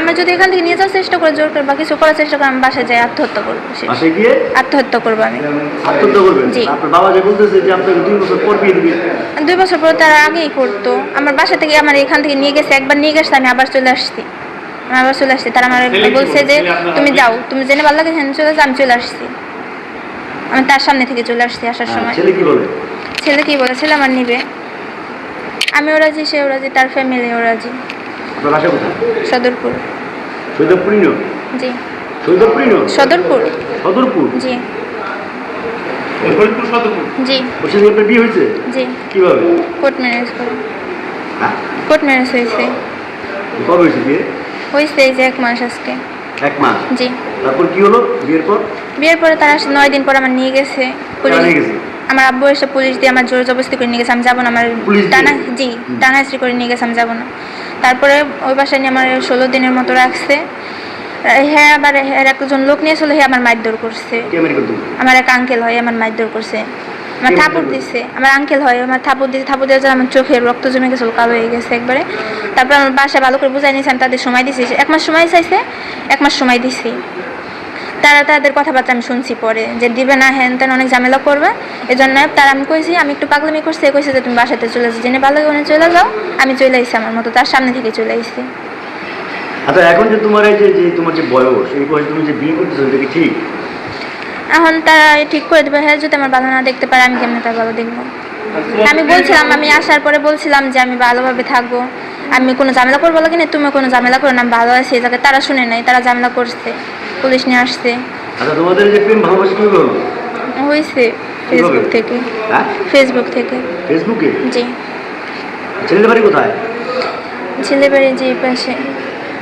আমি যদি এখান থেকে নিয়ে যাওয়ার চেষ্টা করে জোর করে বা কিছু করার চেষ্টা করে আমি বাসায় যাই আত্মহত্যা করবো। বাসায় গিয়ে আত্মহত্যা করবো আমি। আত্মহত্যা করবেন? জি। আপনার বাবা যে বলতেছে যে আপনাকে 2 বছর পর বিয়ে দিবে। 2 বছর পর তার আগেই করতো। আমার বাসা থেকে আমার এখান থেকে নিয়ে গেছে, একবার নিয়ে গেছে, আমি আবার চলে আসছি। তারা আমার বলছে যে তুমি যাও, তুমি জেনে ভালো লাগে সেখানে চলে যাও। আমি চলে আসছি, আমি তার সামনে থেকে চলে আসছি আসার সময়। ছেলে কি বলে? ছেলে কি বলে? ছেলে আমার নিবে। আমিও রাজি, সেও রাজি, তার ফ্যামিলিও রাজি। আপনার বাসা কোথায়? সদরপুর। সৈয়দপুর ইউনিয়ন? জি। সৈয়দপুর ইউনিয়ন? সদরপুর। সদরপুর? জি। ফরিদপুর সদরপুর? জি। ওর সাথে আপনার বিয়ে হয়েছে? জি। কিভাবে? কোর্ট ম্যারেজ করে। হ্যাঁ? কোর্ট ম্যারেজ হয়েছে। কবে হয়েছে বিয়ে? হয়েছে এই যে 1 মাস আজকে। 1 মাস? জি। তারপর কি হলো বিয়ের পর? বিয়ের পরে তারা 9 দিন পর আমার নিয়ে গেছে পুলিশ। নিয়ে গেছে? আমার আব্বু এসে পুলিশ দিয়ে আমার জোর জবরদস্তি করে নিয়ে গেছে, আমি যাবো না। আমার টানাহাসি করে নিয়ে গেছে, আমি যাবো না। তারপরে ওই বাসায় নিয়ে আমার 16 দিনের মতো রাখছে। হ্যাঁ, আবার একজন লোক নিয়ে চলে, আমার মারধর করছে। আমার এক আঙ্কেল হয়, আমার মারধর করছে, আমার থাপড় দিচ্ছে। আমার আঙ্কেল হয়, আমার থাপড় দিচ্ছে। থাপড় দেওয়ার জন্য আমার চোখের রক্ত জমে গেছে, কালো হয়ে গেছে একবারে। তারপর আমার বাসায় ভালো করে বুঝাই নিয়েছি, আমি তাদের সময় দিছি। 1 মাস সময় চাইছে, 1 মাস সময় দিছি। তারা তাদের কথাবার্তা আমি শুনছি পরে যে দিবে না, হ্যান তেন অনেক ঝামেলা করবে। এই জন্য তারা আমি কইছি, আমি একটু পাগলামি করছি, কইছে যে তুমি বাসাতে চলে যাও, জেনে ভালো লাগে চলে যাও। আমি চলে আসছি আমার মতো, তার সামনে থেকে চলে আসছি। আচ্ছা, এখন যে তোমার এই যে তোমার যে বয়স, এই বয়সে তুমি যে বিয়ে করতেছো, এটা কি ঠিক? এখন তারা ঠিক করে দেবে। হ্যাঁ, যদি আমার ভালো না দেখতে পারে আমি কেমন তার ভালো দেখবো। আমি বলছিলাম, আমি আসার পরে বলছিলাম যে আমি ভালোভাবে থাকবো, আমি কোনো ঝামেলা করবো লাগে না, তুমি কোনো ঝামেলা করো না, আমি ভালো আছি এই জায়গায়। তারা শুনে নাই, তারা ঝামেলা করছে, পুলিশ নিয়ে আসছে। আচ্ছা, তোমাদের যে প্রেম ভালোবাসা কিভাবে হলো? হয়েছে ফেসবুক থেকে। হ্যাঁ? ফেসবুক থেকে। ফেসবুকে? জি। ছেলের বাড়ি কোথায়? ছেলের বাড়ি যে পাশে।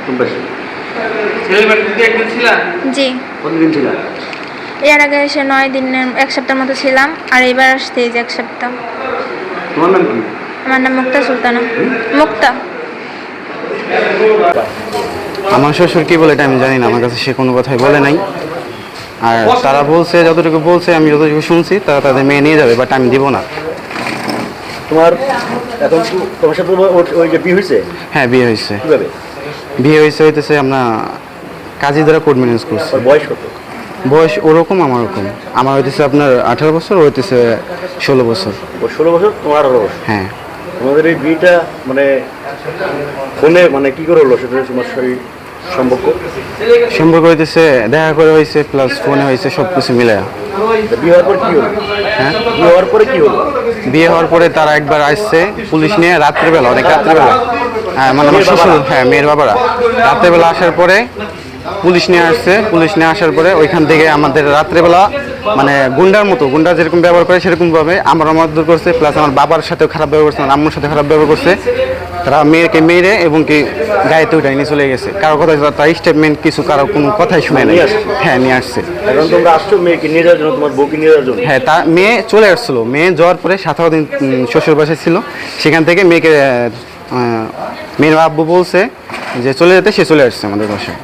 কোন পাশে? ছেলের বাড়িতে একদিন ছিলা? জি। কতদিন ছিল? এর আগে এসে 9 দিনের 1 সপ্তাহের মতো ছিলাম, আর এবার আসতে এই যে 1 সপ্তাহ। তোমার নাম কি? আমার নাম মুক্তা সুলতানা। মুক্তা। আমার শ্বশুর কি বলে এটা আমি জানি না, আমার কাছে সে কোনো কথাই বলে নাই। আর তারা বলছে, যতটুকু বলছে আমি যতটুকু শুনছি, তারা তাদের মেয়ে নিয়ে যাবে, বাট আমি দিব না। তোমার এখন তোমার সাথে ওই যে বিয়ে হয়েছে? হ্যাঁ, বিয়ে হয়েছে। কিভাবে বিয়ে হইতেছে আমরা কাজী দ্বারা কোর্ট ম্যারেজ করছি। ওর বয়স কত? বয়স ওরকম আমার ওরকম। আমার হইতেছে আপনার 18 বছর, ও হইতেছে 16 বছর। ওর 16 বছর, তোমার 18 বছর? হ্যাঁ। তোমাদের এই বিয়েটা মানে ফোনে মানে কি করে হলো, সেটা তোমার সম্পর্ক হইতেছে দেখা করে হয়েছে, প্লাস ফোনে হয়েছে, সব কিছু মিলে। বিয়ে হওয়ার পর কি হলো? হ্যাঁ, বিয়ে হওয়ার পরে কি হলো? বিয়ে হওয়ার পরে তারা একবার আসছে পুলিশ নিয়ে রাত্রেবেলা, অনেক রাত্রেবেলা। হ্যাঁ, মানে আমার শ্বশুর, হ্যাঁ, মেয়ের বাবারা রাত্রেবেলা আসার পরে পুলিশ নিয়ে আসছে। পুলিশ নিয়ে আসার পরে ওইখান থেকে আমাদের রাত্রেবেলা মানে গুন্ডার মতো, গুন্ডা যেরকম ব্যবহার করে সেরকমভাবে আমার মারধর করছে, প্লাস আমার বাবার সাথেও খারাপ ব্যবহার করছে, আমার আম্মুর সাথে খারাপ ব্যবহার করছে। তারা মেয়েকে মেরে এবং কি গাড়িতে উঠে নিয়ে চলে গেছে। কারো কথা, তার স্টেটমেন্ট কিছু, কারো কোনো কথাই শুনে নেই। হ্যাঁ, নিয়ে আসছে। এখন তোমরা আসছো মেয়েকে নিয়ে যাওয়ার জন্য, তোমার বউকে নিয়ে যাওয়ার জন্য? হ্যাঁ, তা মেয়ে চলে আসছিলো। মেয়ে যাওয়ার পরে 17 দিন শ্বশুর বাসায় ছিল। সেখান থেকে মেয়েকে মেয়ের আব্বু বলছে যে চলে যেতে, সে চলে আসছে আমাদের বাসায়।